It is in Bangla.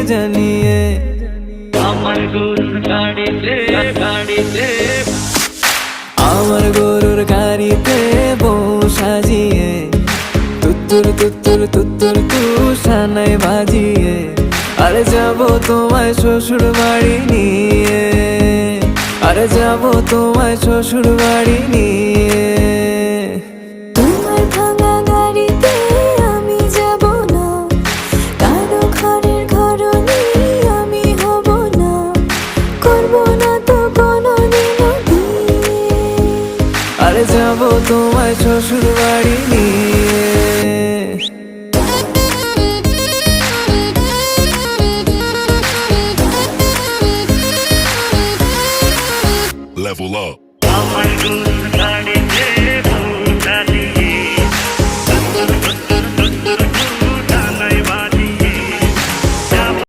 জানিয়ে। আমার গরুর গাড়িতে গাড়িতে আমার গরুর গাড়িতে বউ সাজিয়ে, তুত্তুর তুত্তুর তুত্তুর তুষানায় বাজিয়ে, আরে যাবো তোমায় শ্বশুর বাড়ি নিয়ে, আরে যাবো তোমায় শ্বশুর বাড়ি নিয়ে।